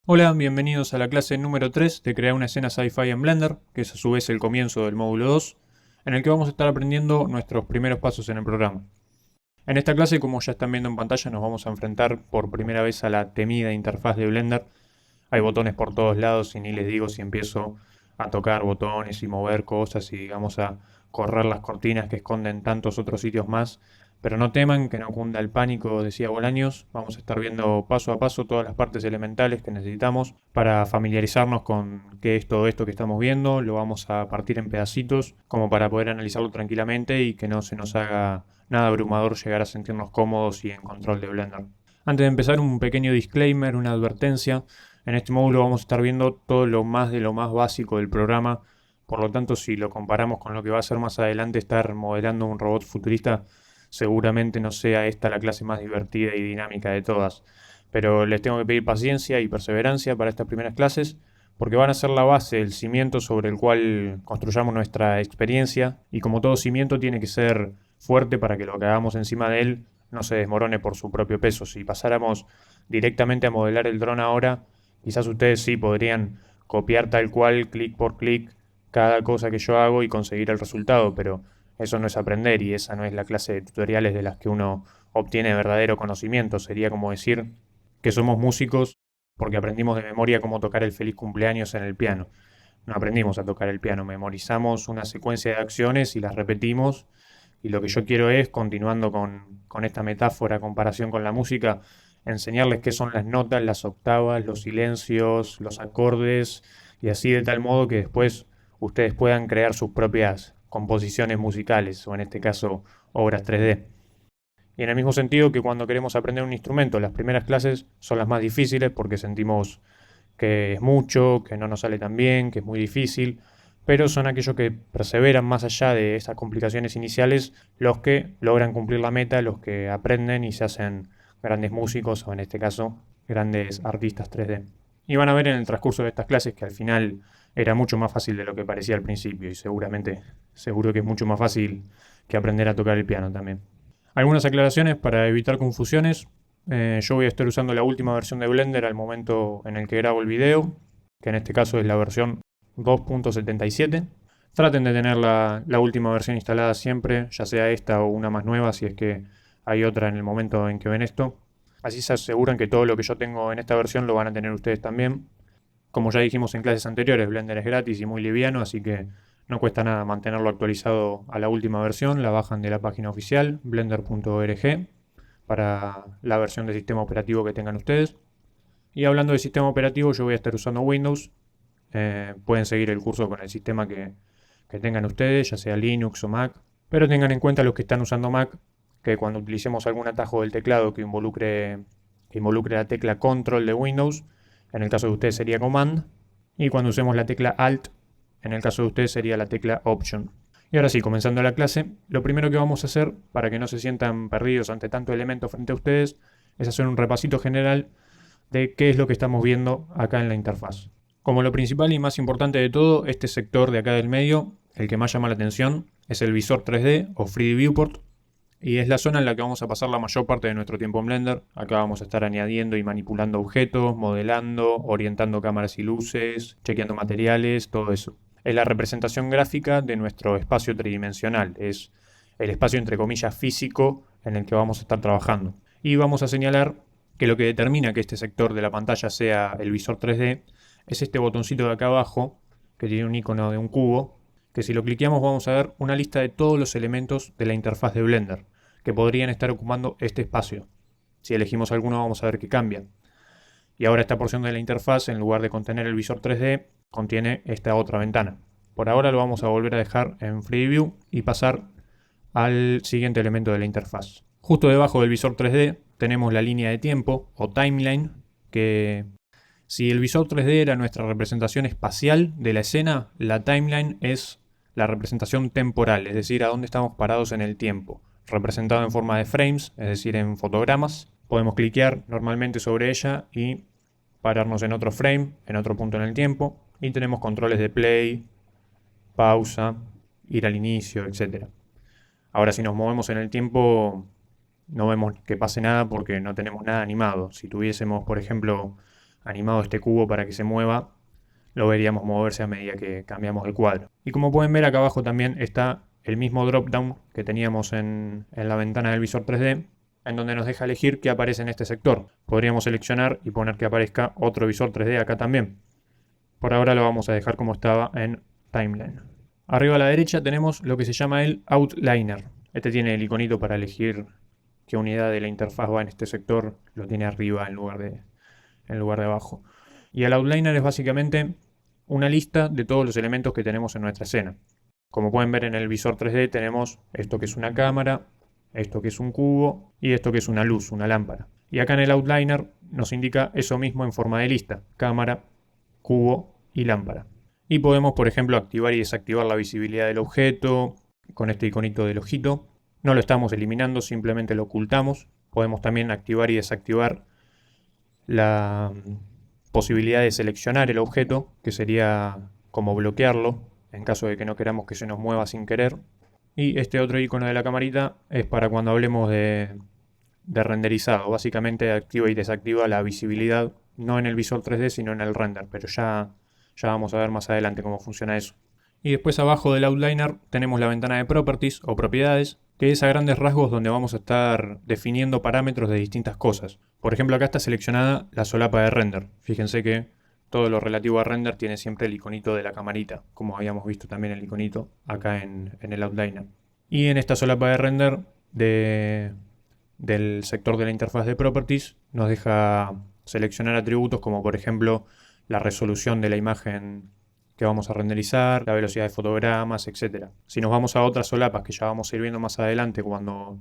Hola, bienvenidos a la clase número 3 de crear una escena sci-fi en Blender, que es a su vez el comienzo del módulo 2, en el que vamos a estar aprendiendo nuestros primeros pasos en el programa. En esta clase, como ya están viendo en pantalla, nos vamos a enfrentar por primera vez a la temida interfaz de Blender. Hay botones por todos lados y ni les digo si empiezo a tocar botones y mover cosas y digamos a correr las cortinas que esconden tantos otros sitios más. Pero no teman que no cunda el pánico, decía Bolaños. Vamos a estar viendo paso a paso todas las partes elementales que necesitamos para familiarizarnos con qué es todo esto que estamos viendo. Lo vamos a partir en pedacitos como para poder analizarlo tranquilamente y que no se nos haga nada abrumador llegar a sentirnos cómodos y en control de Blender. Antes de empezar, un pequeño disclaimer, una advertencia. En este módulo vamos a estar viendo todo lo más de lo más básico del programa. Por lo tanto, si lo comparamos con lo que va a ser más adelante estar modelando un robot futurista, seguramente no sea esta la clase más divertida y dinámica de todas. Pero les tengo que pedir paciencia y perseverancia para estas primeras clases, porque van a ser la base, el cimiento sobre el cual construyamos nuestra experiencia, y como todo cimiento tiene que ser fuerte para que lo que hagamos encima de él no se desmorone por su propio peso. Si pasáramos directamente a modelar el dron ahora, quizás ustedes sí podrían copiar tal cual, clic por clic, cada cosa que yo hago y conseguir el resultado, pero eso no es aprender y esa no es la clase de tutoriales de las que uno obtiene verdadero conocimiento. Sería como decir que somos músicos porque aprendimos de memoria cómo tocar el feliz cumpleaños en el piano. No aprendimos a tocar el piano, memorizamos una secuencia de acciones y las repetimos. Y lo que yo quiero es, continuando con esta metáfora, comparación con la música, enseñarles qué son las notas, las octavas, los silencios, los acordes, y así de tal modo que después ustedes puedan crear sus propias composiciones musicales, o en este caso, obras 3D. Y en el mismo sentido que cuando queremos aprender un instrumento, las primeras clases son las más difíciles porque sentimos que es mucho, que no nos sale tan bien, que es muy difícil, pero son aquellos que perseveran más allá de esas complicaciones iniciales los que logran cumplir la meta, los que aprenden y se hacen grandes músicos o en este caso grandes artistas 3D. Y van a ver en el transcurso de estas clases que al final era mucho más fácil de lo que parecía al principio y seguro que es mucho más fácil que aprender a tocar el piano también. Algunas aclaraciones para evitar confusiones. Yo voy a estar usando la última versión de Blender al momento en el que grabo el video, que en este caso es la versión 2.77. Traten de tener la última versión instalada siempre, ya sea esta o una más nueva, si es que hay otra en el momento en que ven esto. Así se aseguran que todo lo que yo tengo en esta versión lo van a tener ustedes también. Como ya dijimos en clases anteriores, Blender es gratis y muy liviano, así que no cuesta nada mantenerlo actualizado a la última versión. La bajan de la página oficial, blender.org, para la versión de sistema operativo que tengan ustedes. Y hablando de sistema operativo, yo voy a estar usando Windows. Pueden seguir el curso con el sistema que tengan ustedes, ya sea Linux o Mac. Pero tengan en cuenta los que están usando Mac, que cuando utilicemos algún atajo del teclado que involucre la tecla Control de Windows, en el caso de ustedes sería Command, y cuando usemos la tecla Alt, en el caso de ustedes sería la tecla Option. Y ahora sí, comenzando la clase, lo primero que vamos a hacer, para que no se sientan perdidos ante tanto elemento frente a ustedes, es hacer un repasito general de qué es lo que estamos viendo acá en la interfaz. Como lo principal y más importante de todo, este sector de acá del medio, el que más llama la atención, es el visor 3D o 3D Viewport, y es la zona en la que vamos a pasar la mayor parte de nuestro tiempo en Blender. Acá vamos a estar añadiendo y manipulando objetos, modelando, orientando cámaras y luces, chequeando materiales, todo eso. Es la representación gráfica de nuestro espacio tridimensional, es el espacio entre comillas físico en el que vamos a estar trabajando. Y vamos a señalar que lo que determina que este sector de la pantalla sea el visor 3D es este botoncito de acá abajo, que tiene un icono de un cubo, que si lo cliqueamos vamos a ver una lista de todos los elementos de la interfaz de Blender que podrían estar ocupando este espacio. Si elegimos alguno vamos a ver que cambia. Y ahora esta porción de la interfaz, en lugar de contener el visor 3D, contiene esta otra ventana. Por ahora lo vamos a volver a dejar en Free View y pasar al siguiente elemento de la interfaz. Justo debajo del visor 3D tenemos la línea de tiempo o timeline, que si el visor 3D era nuestra representación espacial de la escena, la timeline es la representación temporal, es decir, a dónde estamos parados en el tiempo, representado en forma de frames, es decir, en fotogramas. Podemos cliquear normalmente sobre ella y pararnos en otro frame, en otro punto en el tiempo, y tenemos controles de play, pausa, ir al inicio, etc. Ahora, si nos movemos en el tiempo, no vemos que pase nada porque no tenemos nada animado. Si tuviésemos, por ejemplo, animado este cubo para que se mueva, lo veríamos moverse a medida que cambiamos el cuadro. Y como pueden ver, acá abajo también está el mismo drop-down que teníamos en la ventana del visor 3D, en donde nos deja elegir qué aparece en este sector. Podríamos seleccionar y poner que aparezca otro visor 3D acá también. Por ahora lo vamos a dejar como estaba en Timeline. Arriba a la derecha tenemos lo que se llama el Outliner. Este tiene el iconito para elegir qué unidad de la interfaz va en este sector. Lo tiene arriba en lugar de abajo. Y el Outliner es básicamente una lista de todos los elementos que tenemos en nuestra escena. Como pueden ver en el visor 3D tenemos esto que es una cámara, esto que es un cubo y esto que es una luz, una lámpara. Y acá en el Outliner nos indica eso mismo en forma de lista: cámara, cubo y lámpara. Y podemos, por ejemplo, activar y desactivar la visibilidad del objeto con este iconito del ojito. No lo estamos eliminando, simplemente lo ocultamos. Podemos también activar y desactivar la posibilidad de seleccionar el objeto, que sería como bloquearlo en caso de que no queramos que se nos mueva sin querer. Y este otro icono de la camarita es para cuando hablemos de renderizado. Básicamente activa y desactiva la visibilidad, no en el visor 3D sino en el render, pero ya vamos a ver más adelante cómo funciona eso. Y después abajo del Outliner tenemos la ventana de Properties o propiedades, que es a grandes rasgos donde vamos a estar definiendo parámetros de distintas cosas. Por ejemplo, acá está seleccionada la solapa de render. Fíjense que todo lo relativo a render tiene siempre el iconito de la camarita, como habíamos visto también el iconito acá en el Outliner. Y en esta solapa de render del sector de la interfaz de Properties nos deja seleccionar atributos como por ejemplo la resolución de la imagen que vamos a renderizar, la velocidad de fotogramas, etc. Si nos vamos a otras solapas que ya vamos a ir viendo más adelante cuando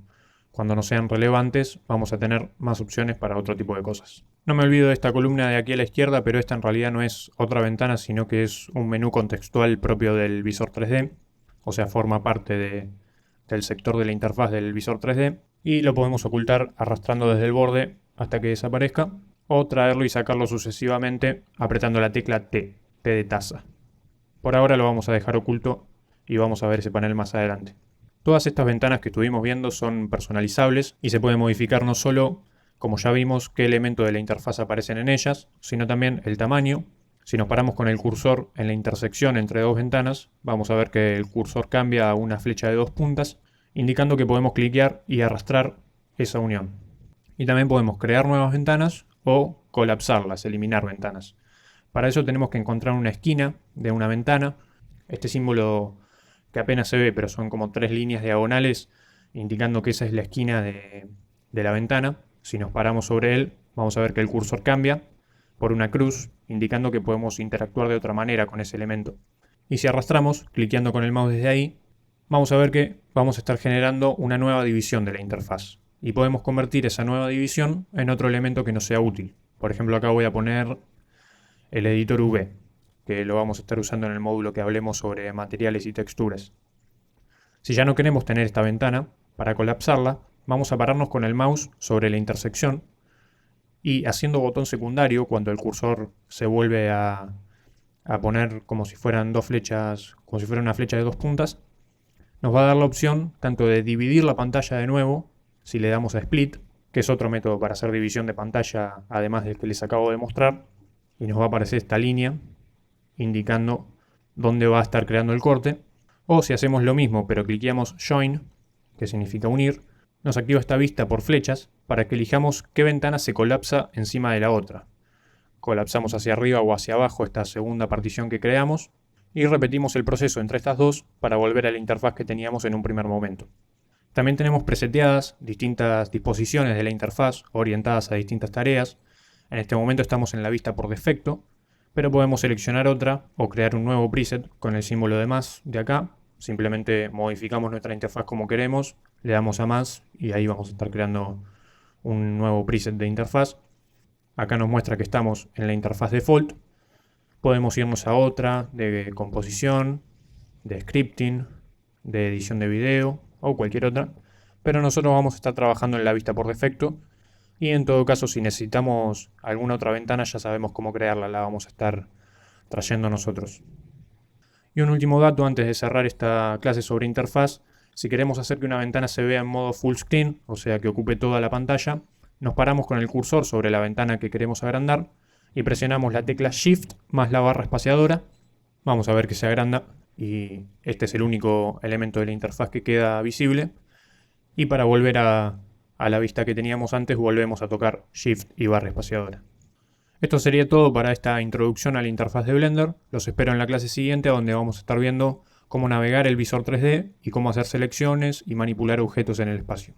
no sean relevantes, vamos a tener más opciones para otro tipo de cosas. No me olvido de esta columna de aquí a la izquierda, pero esta en realidad no es otra ventana, sino que es un menú contextual propio del visor 3D, o sea, forma parte del sector de la interfaz del visor 3D, y lo podemos ocultar arrastrando desde el borde hasta que desaparezca, o traerlo y sacarlo sucesivamente apretando la tecla T de taza. Por ahora lo vamos a dejar oculto y vamos a ver ese panel más adelante. Todas estas ventanas que estuvimos viendo son personalizables y se puede modificar no solo, como ya vimos, qué elementos de la interfaz aparecen en ellas, sino también el tamaño. Si nos paramos con el cursor en la intersección entre dos ventanas, vamos a ver que el cursor cambia a una flecha de 2 puntas, indicando que podemos cliquear y arrastrar esa unión. Y también podemos crear nuevas ventanas o colapsarlas, eliminar ventanas. Para eso tenemos que encontrar una esquina de una ventana. Este símbolo que apenas se ve, pero son como 3 líneas diagonales, indicando que esa es la esquina de la ventana. Si nos paramos sobre él, vamos a ver que el cursor cambia por una cruz, indicando que podemos interactuar de otra manera con ese elemento. Y si arrastramos, cliqueando con el mouse desde ahí, vamos a ver que vamos a estar generando una nueva división de la interfaz. Y podemos convertir esa nueva división en otro elemento que nos sea útil. Por ejemplo, acá voy a poner el editor V, que lo vamos a estar usando en el módulo que hablemos sobre materiales y texturas. Si ya no queremos tener esta ventana, para colapsarla, vamos a pararnos con el mouse sobre la intersección y haciendo botón secundario, cuando el cursor se vuelve a poner como si fueran dos flechas, como si fuera una flecha de 2 puntas, nos va a dar la opción tanto de dividir la pantalla de nuevo, si le damos a Split, que es otro método para hacer división de pantalla, además del que les acabo de mostrar, y nos va a aparecer esta línea indicando dónde va a estar creando el corte. O si hacemos lo mismo pero cliqueamos Join, que significa unir, nos activa esta vista por flechas para que elijamos qué ventana se colapsa encima de la otra. Colapsamos hacia arriba o hacia abajo esta segunda partición que creamos y repetimos el proceso entre estas dos para volver a la interfaz que teníamos en un primer momento. También tenemos preseteadas distintas disposiciones de la interfaz orientadas a distintas tareas. En este momento estamos en la vista por defecto, pero podemos seleccionar otra o crear un nuevo preset con el símbolo de más de acá. Simplemente modificamos nuestra interfaz como queremos, le damos a más y ahí vamos a estar creando un nuevo preset de interfaz. Acá nos muestra que estamos en la interfaz default. Podemos irnos a otra de composición, de scripting, de edición de video o cualquier otra, pero nosotros vamos a estar trabajando en la vista por defecto. Y en todo caso, si necesitamos alguna otra ventana, ya sabemos cómo crearla, la vamos a estar trayendo nosotros. Y un último dato antes de cerrar esta clase sobre interfaz: si queremos hacer que una ventana se vea en modo full screen, o sea que ocupe toda la pantalla, nos paramos con el cursor sobre la ventana que queremos agrandar y presionamos la tecla Shift más la barra espaciadora. Vamos a ver que se agranda y este es el único elemento de la interfaz que queda visible. Y para volver a la vista que teníamos antes, volvemos a tocar Shift y barra espaciadora. Esto sería todo para esta introducción a la interfaz de Blender. Los espero en la clase siguiente, donde vamos a estar viendo cómo navegar el visor 3D y cómo hacer selecciones y manipular objetos en el espacio.